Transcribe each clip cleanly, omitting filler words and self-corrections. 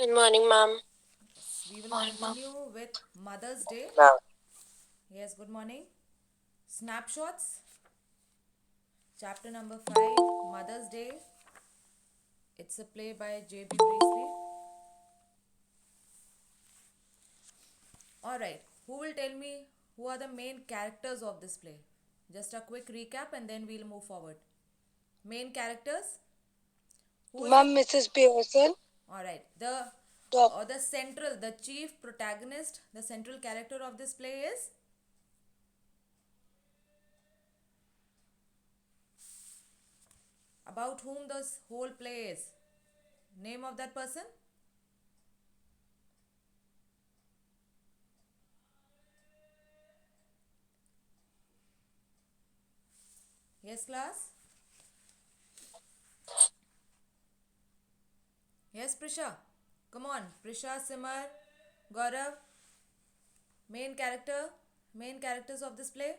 Good morning, ma'am. Yes, we will Morning, ma'am. continue with Mother's Day. Ma'am. Yes, good morning. Snapshots, chapter number 5, Mother's Day. It's a play by J.B. Priestley. Alright, who will tell me who are the main characters of this play? Just a quick recap and then we'll move forward. Main characters? Who is the. Ma'am, Mrs. Pearson. Alright, Doc. the chief protagonist, the central character of this play is. About whom this whole play is. Name of that person? Yes, class? Yes, Prisha. Come on. Prisha, Simar, Gaurav. Main character. Main characters of this play.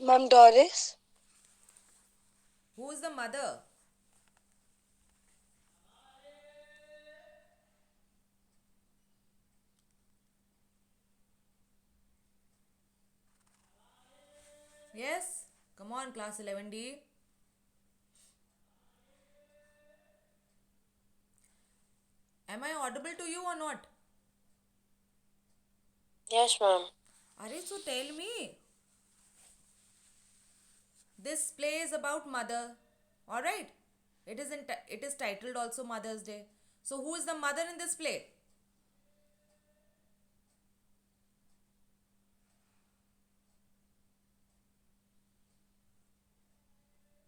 Ma'am, Doris. Who is the mother? Yes? Come on, class 11D. Am I audible to you or not? Yes, ma'am. Are so tell me. This play is about mother. Alright? It is titled also Mother's Day. So who is the mother in this play?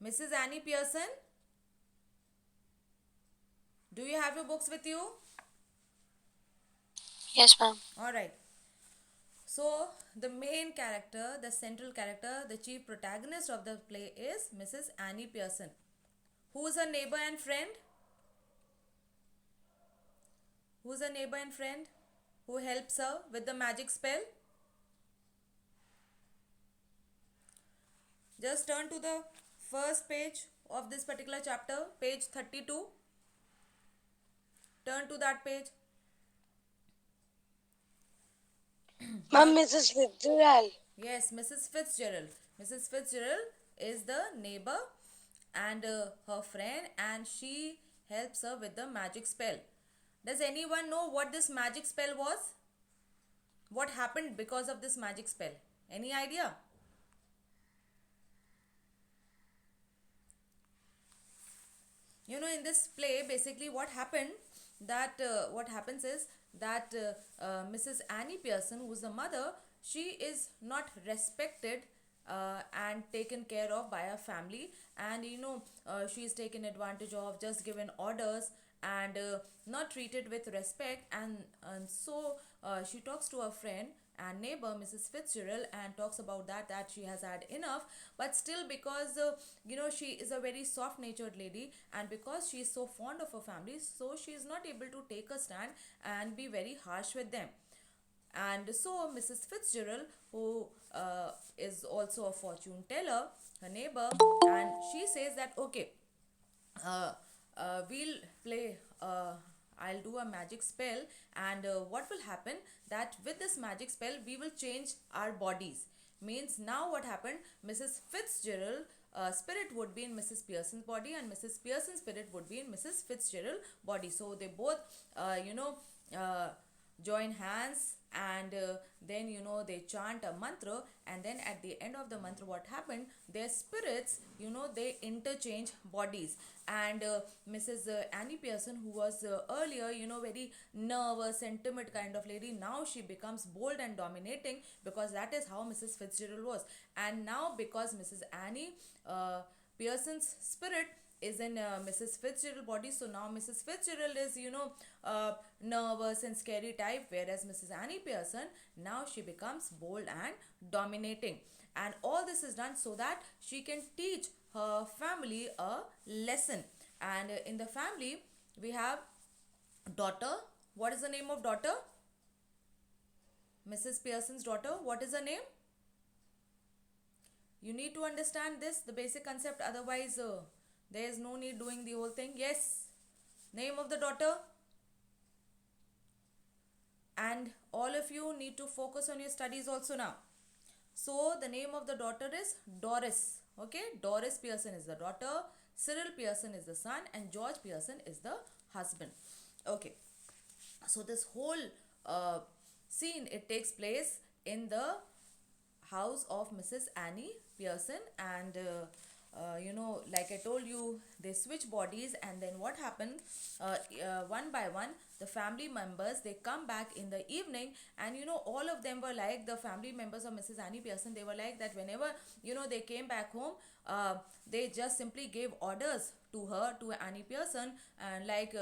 Mrs. Annie Pearson. Do you have your books with you? Yes, ma'am. Alright. So, the main character, the central character, the chief protagonist of the play is Mrs. Annie Pearson. Who is her neighbor and friend? Who is her neighbor and friend? Who helps her with the magic spell? Just turn to the first page of this particular chapter, page 32. Turn to that page. Ma'am, Now, Mrs. Fitzgerald. yes, Mrs. Fitzgerald. Mrs. Fitzgerald is the neighbor and her friend, and she helps her with the magic spell. Does anyone know what this magic spell was? What happened because of this magic spell? Any idea? In this play, basically, what happens is that Mrs. Annie Pearson, who is the mother, she is not respected and taken care of by her family, and she is taken advantage of, just given orders, and not treated with respect, and so she talks to her friend and neighbor Mrs. Fitzgerald and talks about that she has had enough, but still, because she is a very soft natured lady, and because she is so fond of her family, so she is not able to take a stand and be very harsh with them. And so Mrs. Fitzgerald, who is also a fortune teller, her neighbor, and she says that, okay, uh, we'll play, I'll do a magic spell, and what will happen, that with this magic spell we will change our bodies. Means, now what happened, Mrs. Fitzgerald spirit would be in Mrs. Pearson's body, and Mrs. Pearson's spirit would be in Mrs. Fitzgerald body. So they both uh, join hands, and then they chant a mantra, and then at the end of the mantra, what happened, their spirits, they interchange bodies. And Mrs. Annie Pearson, who was earlier very nervous and timid kind of lady, now she becomes bold and dominating, because that is how Mrs. Fitzgerald was. And now, because Mrs. Annie Pearson's spirit is in Mrs. Fitzgerald body, so now Mrs. Fitzgerald is nervous and scary type, whereas Mrs. Annie Pearson, now she becomes bold and dominating. And all this is done so that she can teach her family a lesson. And in the family, we have daughter. What is the name of daughter? Mrs. Pearson's daughter, what is her name? You need to understand this, the basic concept, otherwise There is no need doing the whole thing. Yes. Name of the daughter. And all of you need to focus on your studies also now. So the name of the daughter is Doris. Okay, Doris Pearson is the daughter, Cyril Pearson is the son, and George Pearson is the husband. Okay, so this whole uh, scene, it takes place in the house of Mrs. Annie Pearson, and like I told you, they switch bodies, and then what happened? One by one, the family members, they come back in the evening, and all of them were like, the family members of Mrs. Annie Pearson, they were like that whenever they came back home, they just simply gave orders to her, to Annie Pearson, and like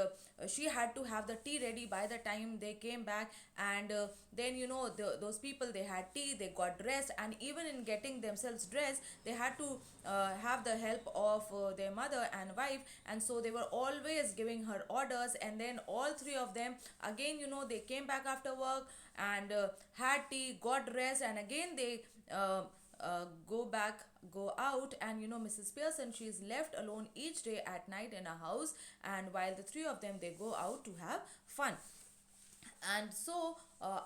she had to have the tea ready by the time they came back, and then those people, they had tea, they got dressed, and even in getting themselves dressed, they had to have the help of their mother and wife, and so they were always giving her orders, and then all three of them again, they came back after work and had tea, got dressed, and again they go out, and Mrs. Pearson, she is left alone each day at night in a house, and while the three of them, they go out to have fun. And so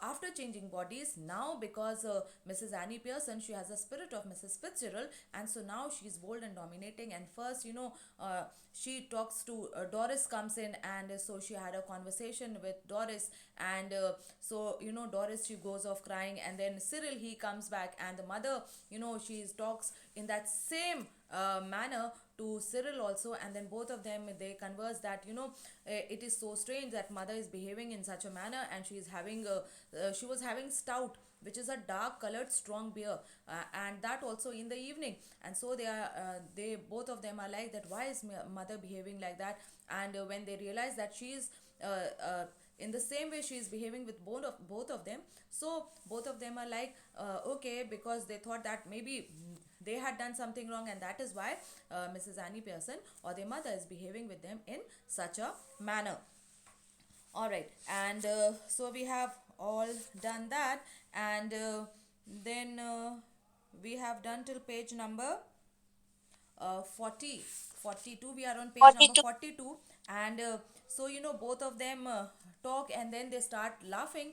after changing bodies now, because Mrs. Annie Pearson, she has a spirit of Mrs. Fitzgerald, and so now she's bold and dominating, and first she talks to Doris comes in, and so she had a conversation with Doris, and so Doris, she goes off crying, and then Cyril, he comes back, and the mother, she talks in that same manner to Cyril also, and then both of them, they converse that it is so strange that mother is behaving in such a manner, and she was having stout, which is a dark colored strong beer, and that also in the evening, and so they both of them are like that, why is mother behaving like that? And when they realize that she is in the same way she is behaving with both of them, so both of them are like, okay, because they thought that maybe they had done something wrong, and that is why Mrs. Annie Pearson, or their mother, is behaving with them in such a manner. All right, and so we have all done that, and then we have done till page number 40 42. We are on page number 42. 42, and so both of them talk, and then they start laughing,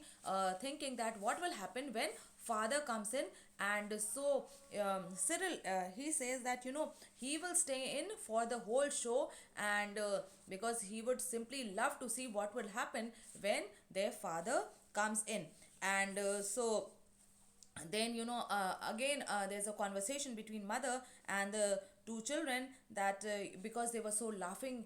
thinking that what will happen when father comes in. And so Cyril, he says that he will stay in for the whole show, and because he would simply love to see what will happen when their father comes in. And so then again there's a conversation between mother and the two children, that because they were so laughing,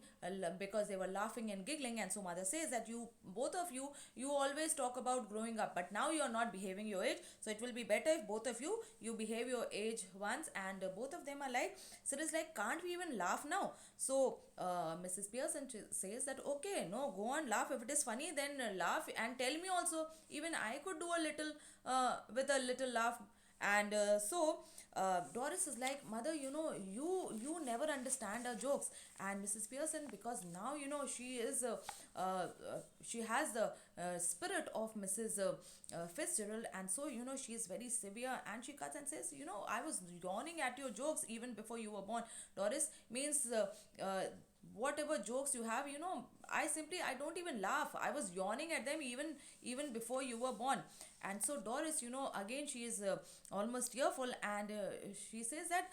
because they were laughing and giggling, and so mother says that you both of you, you always talk about growing up, but now you are not behaving your age, so it will be better if both of you behave your age once. And both of them are like, so it's like, can't we even laugh now? So Mrs. Pearson says that, okay, no, go on, laugh. If it is funny, then laugh, and tell me also, even I could do a little with a little laugh. And so Doris is like, mother, you never understand our jokes. And Mrs. Pearson, because now she is she has the spirit of Mrs. Fitzgerald, and so she is very severe, and she cuts and says, I was yawning at your jokes even before you were born. Doris means whatever jokes you have, I don't even laugh. I was yawning at them even before you were born. And so Doris, again, she is almost tearful, and she says that,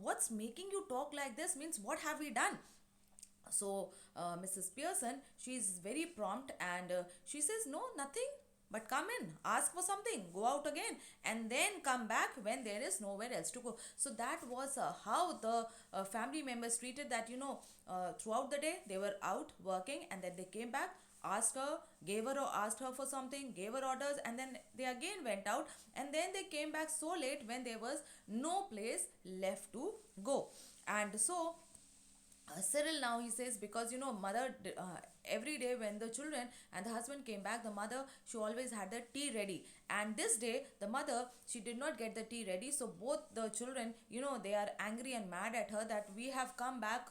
what's making you talk like this? Means, what have we done? So Mrs. Pearson, she's very prompt, and she says, no, nothing, but come in, ask for something, go out again, and then come back when there is nowhere else to go. So that was how the family members treated that, throughout the day they were out working, and then they came back, asked her, gave her or asked her for something, gave her orders, and then they again went out, and then they came back so late when there was no place left to go. And so Cyril, now he says, because mother, every day when the children and the husband came back, the mother, she always had the tea ready, and this day the mother, she did not get the tea ready. So both the children, they are angry and mad at her, that we have come back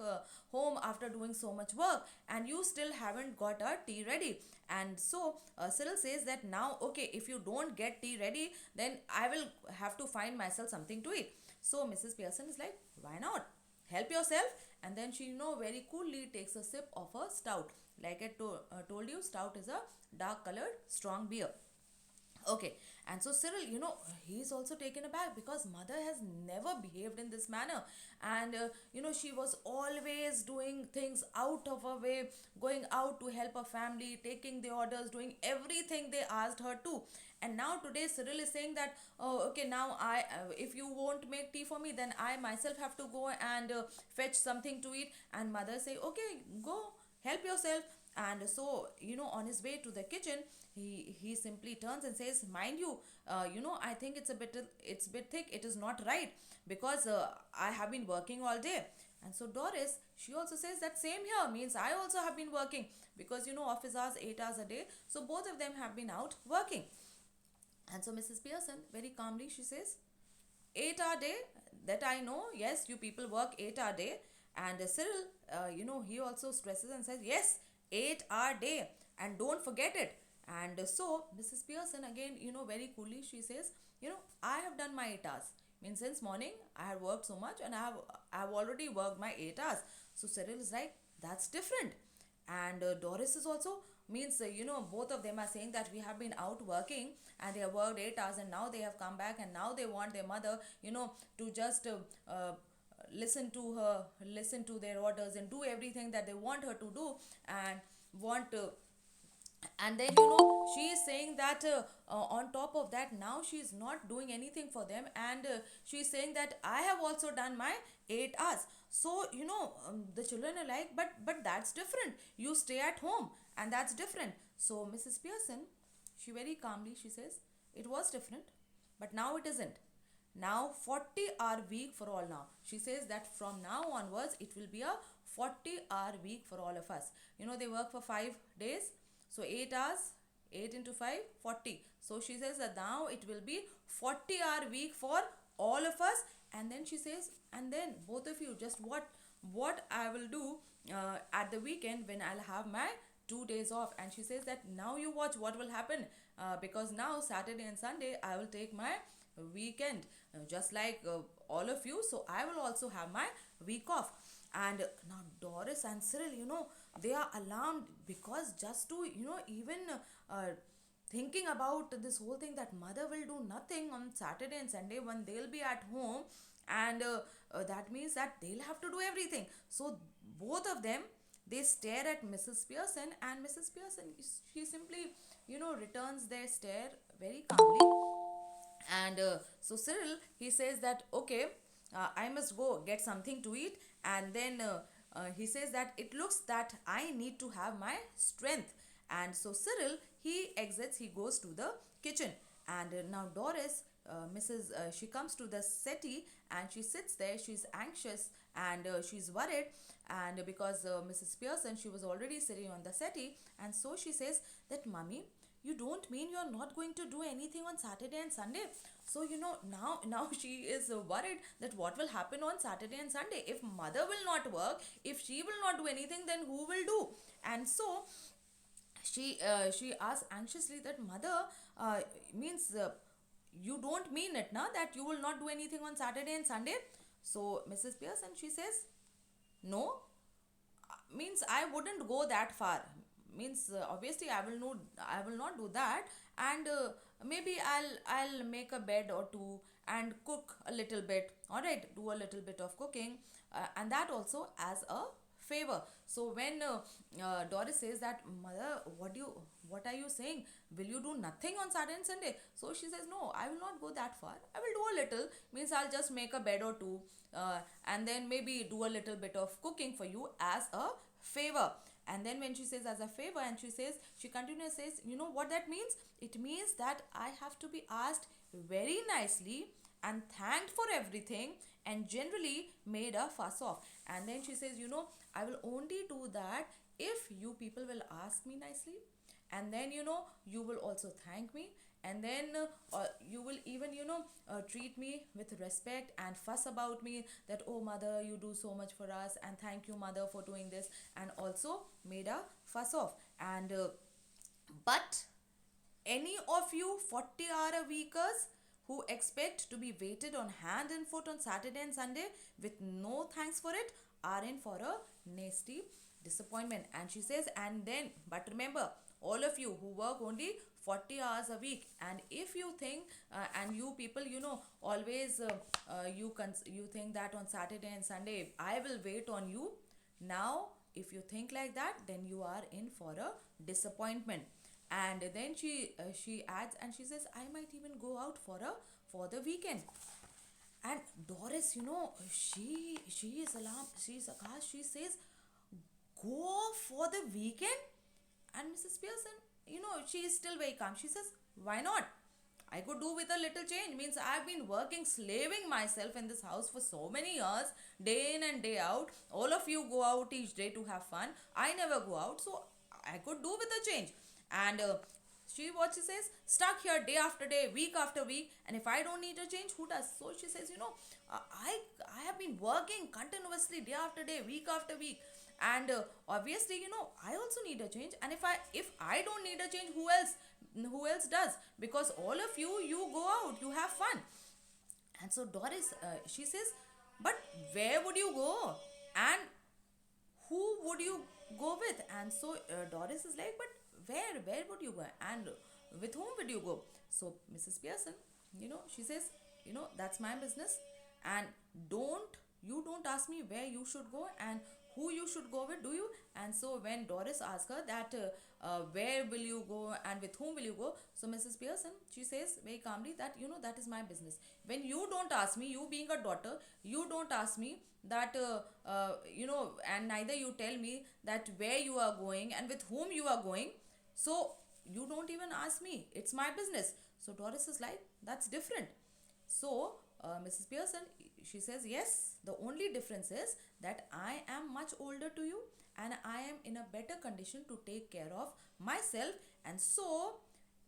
home after doing so much work, and you still haven't got a tea ready. And so Cyril says that, now, okay, if you don't get tea ready, then I will have to find myself something to eat. So Mrs. Pearson is like, why not? help yourself. And then she, very coolly takes a sip of a stout. Like I told you, stout is a dark colored strong beer. Okay, and so Cyril, he's also taken aback because mother has never behaved in this manner. And, she was always doing things out of her way, going out to help her family, taking the orders, doing everything they asked her to. And now today, Cyril is saying that, oh, okay, now if you won't make tea for me, then I myself have to go and fetch something to eat. And mother say, okay, go help yourself. And so, on his way to the kitchen, he simply turns and says, mind you, I think it's a bit thick, it is not right, because I have been working all day. And so Doris, she also says that same here, means I also have been working, because office hours 8 hours a day, so both of them have been out working. And so Mrs. Pearson, very calmly, she says, 8 hour day, that I know, yes, you people work 8 hour day. And Cyril, he also stresses and says, yes, 8 hour day, and don't forget it. And so Mrs. Pearson again, very coolly, she says, I have done my 8 hours. Means since morning I have worked so much, and I have already worked my 8 hours. So Cyril is like, that's different. And Doris is also, means both of them are saying that we have been out working, and they have worked 8 hours, and now they have come back, and now they want their mother, to just listen to her, listen to their orders, and do everything that they want her to do. And want and then, she is saying that, on top of that, now she is not doing anything for them. And she is saying that I have also done my 8 hours. So, the children are like, but that's different, you stay at home, and that's different. So Mrs. Pearson, she very calmly, she says, it was different, but now it isn't. Now 40-hour week for all. Now she says that from now onwards it will be a 40-hour week for all of us. They work for 5 days, so 8 hours, 8 into 5, 40. So she says that now it will be 40-hour week for all of us. And then she says, and then both of you, just what I will do at the weekend when I'll have my 2 days off. And she says that now you watch what will happen, because now Saturday and Sunday I will take my weekend, just like all of you. So I will also have my week off. And now Doris and Cyril, they are alarmed, because just to, even thinking about this whole thing, that mother will do nothing on Saturday and Sunday when they'll be at home. And that means that they'll have to do everything. So both of them, they stare at Mrs. Pearson, and Mrs. Pearson, she simply, returns their stare very calmly. And so Cyril, he says that, okay, I must go get something to eat. And then he says that it looks that I need to have my strength. And so Cyril, he exits, he goes to the kitchen. And now Doris, she comes to the settee, and she sits there, she's anxious, and she's worried. And because Mrs. Pearson, she was already sitting on the settee. And so she says that, mummy, you don't mean you're not going to do anything on Saturday and Sunday? So now she is worried that what will happen on Saturday and Sunday if mother will not work, if she will not do anything, then who will do? And so she asks anxiously that, mother, means you don't mean it now that you will not do anything on Saturday and Sunday? So Mrs. Pearson, she says, no, means I wouldn't go that far. Means obviously I will not do that. And maybe I'll make a bed or two and cook a little bit. All right, do a little bit of cooking, and that also as a favor. So when Doris says that, mother, what are you saying, will you do nothing on Saturday and Sunday? So she says, no, I will not go that far, I will do a little, means I'll just make a bed or two, and then maybe do a little bit of cooking for you as a favor. And then when she says as a favor, and she continues, says, you know what that means? It means that I have to be asked very nicely and thanked for everything, and generally made a fuss of. And then she says, I will only do that if you people will ask me nicely, and then you will also thank me, and then you will even treat me with respect and fuss about me, that, oh mother, you do so much for us, and thank you mother for doing this, and also made a fuss of. And but any of you 40-hour weekers who expect to be waited on hand and foot on Saturday and Sunday with no thanks for it are in for a nasty disappointment. And she says, and then, but remember, all of you who work only 40 hours a week, and if you think and you people, always you think that on Saturday and Sunday I will wait on you. Now if you think like that, then you are in for a disappointment. And then she adds and she says, I might even go out for the weekend. And Doris, she is alarmed, she's aghast. She says, go for the weekend? And Mrs. Pearson, she is still very calm. She says, why not? I could do with a little change. Means I've been working, slaving myself in this house for so many years, day in and day out. All of you go out each day to have fun. I never go out, so I could do with a change. And what she says, stuck here day after day, week after week, and if I don't need a change, who does? So she says, I have been working continuously day after day, week after week, and obviously, I also need a change. And if I don't need a change, who else does? Because all of you go out, you have fun. And so Doris, she says, but where would you go, and who would you go with? And so Doris is like, but where would you go, and with whom would you go? So Mrs. Pearson, she says, that's my business, and don't ask me where you should go and who you should go with, do you? And so when Doris asks her that where will you go and with whom will you go, so Mrs. Pearson, she says very calmly that that is my business. When you don't ask me, you being a daughter, you don't ask me that and neither you tell me that where you are going and with whom you are going, so you don't even ask me, it's my business. So Doris is like, that's different. So Mrs. Pearson, she says, yes, the only difference is that I am much older to you and I am in a better condition to take care of myself, and so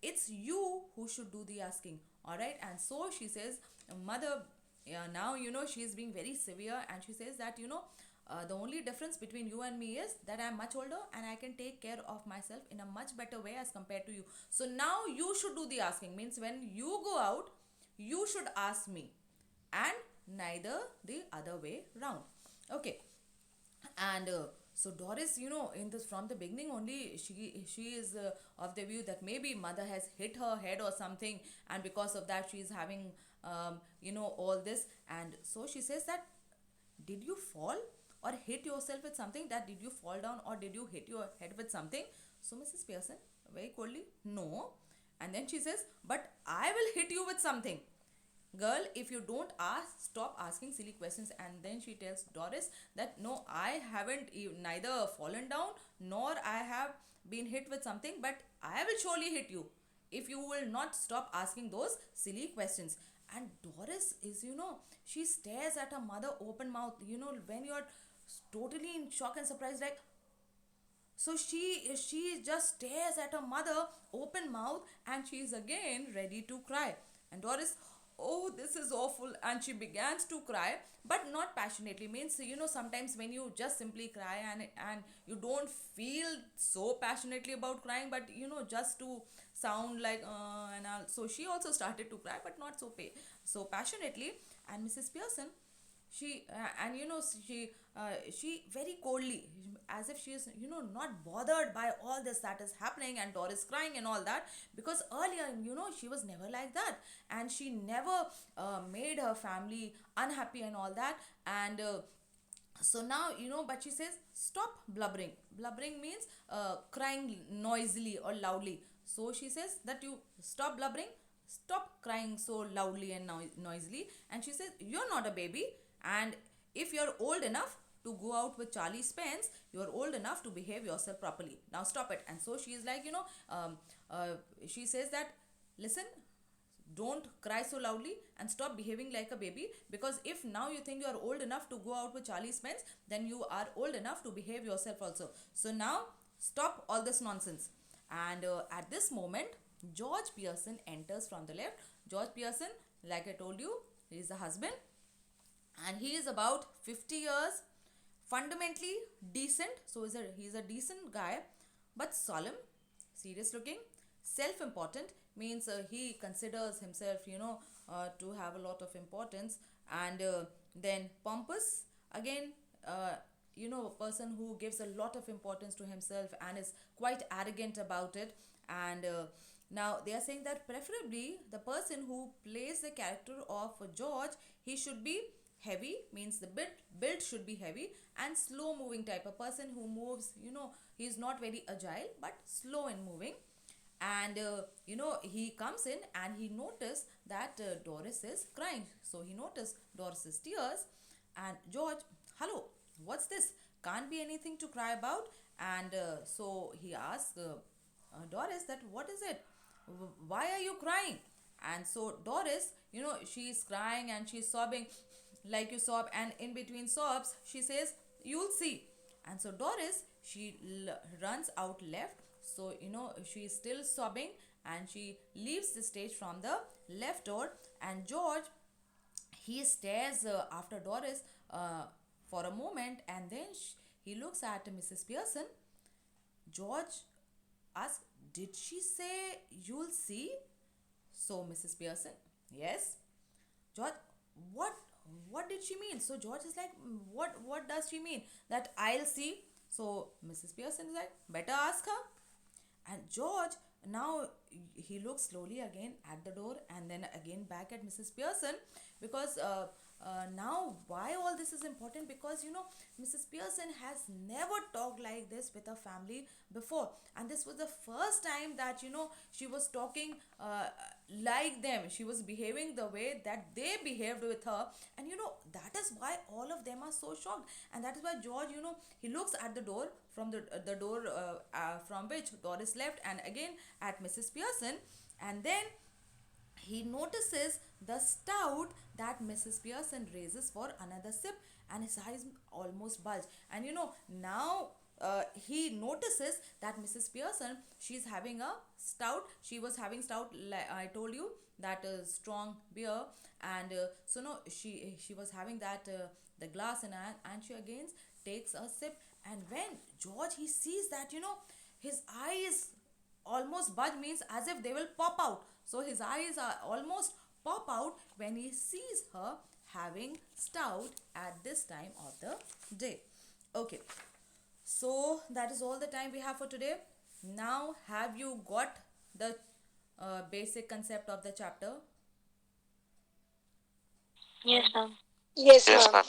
it's you who should do the asking. All right. And so she says, mother, now she's being very severe, and she says that the only difference between you and me is that I'm much older and I can take care of myself in a much better way as compared to you. So now you should do the asking. Means when you go out, you should ask me, and neither the other way round. Okay. And so Doris, in this, from the beginning only, she is of the view that maybe mother has hit her head or something, and because of that she is having all this. And so she says that, did you fall or hit yourself with something? That did you fall down or did you hit your head with something? So Mrs. Pearson very coldly, no. And then she says, but I will hit you with something. Girl, if you don't stop asking silly questions. And then she tells Doris that no, I haven't neither fallen down nor I have been hit with something, but I will surely hit you if you will not stop asking those silly questions. And Doris is, she stares at her mother open mouth, when you're totally in shock and surprise, like. So she just stares at her mother open mouth, and she is again ready to cry. And Doris, oh, this is awful, and she begins to cry, but not passionately. Means sometimes when you just simply cry and you don't feel so passionately about crying, but just to sound like and all. So she also started to cry, but not so passionately. And Mrs. Pearson, she and she very coldly, as if she is not bothered by all this that is happening and Doris crying and all that, because earlier she was never like that, and she never made her family unhappy and all that. And so now but she says, stop blubbering. Blubbering means crying noisily or loudly. So she says that you stop blubbering, stop crying so loudly and noisily. And she says, you're not a baby, and if you're old enough to go out with Charlie Spence, you're old enough to behave yourself properly. Now stop it. And so she is like, she says that, listen, don't cry so loudly and stop behaving like a baby, because if now you think you are old enough to go out with Charlie Spence, then you are old enough to behave yourself also. So now stop all this nonsense. And at this moment, George Pearson enters from the left. George Pearson, like I told you, he is the husband, and he is about 50 years, fundamentally decent. So he's a decent guy, but solemn, serious looking, self-important. Means he considers himself to have a lot of importance. And then pompous, again, uh, a person who gives a lot of importance to himself and is quite arrogant about it. And now they are saying that preferably the person who plays the character of George, he should be heavy, means the build should be heavy, and slow moving type, a person who moves, he's not very agile but slow in moving. And he comes in and he noticed that Doris is crying, so he noticed Doris's tears. And George, hello, what's this? Can't be anything to cry about. And so he asked Doris that what is it, why are you crying? And so Doris, she's crying and she's sobbing like you sob, and in between sobs she says, you'll see. And so Doris, she runs out left. So she's still sobbing, and she leaves the stage from the left door. And George, he stares after Doris for a moment, and then he looks at Mrs. Pearson. George asks, did she say you'll see? So Mrs. Pearson, yes. George, what what did she mean? So George is like, what does she mean that I'll see? So Mrs. Pearson is like, better ask her. And George, now he looks slowly again at the door and then again back at Mrs. Pearson, because now why all this is important, because Mrs. Pearson has never talked like this with her family before, and this was the first time that she was talking like them. She was behaving the way that they behaved with her, and that is why all of them are so shocked. And that is why George, he looks at the door from the door from which Doris left, and again at Mrs. Pearson. And then he notices the stout that Mrs. Pearson raises for another sip, and his eyes almost bulge. And now he notices that Mrs. Pearson, she's having a stout. She was having stout, like I told you, that strong beer. And so no, she was having that the glass in her, and she again takes a sip. And when George, he sees that his eyes almost budge, means as if they will pop out. So his eyes are almost pop out when he sees her having stout at this time of the day. Okay, so that is all the time we have for today. Now, have you got the basic concept of the chapter? Yes, All, ma'am. Yes, ma'am.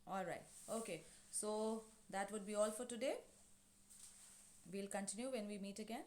all right. Okay, so that would be all for today. We'll continue when we meet again.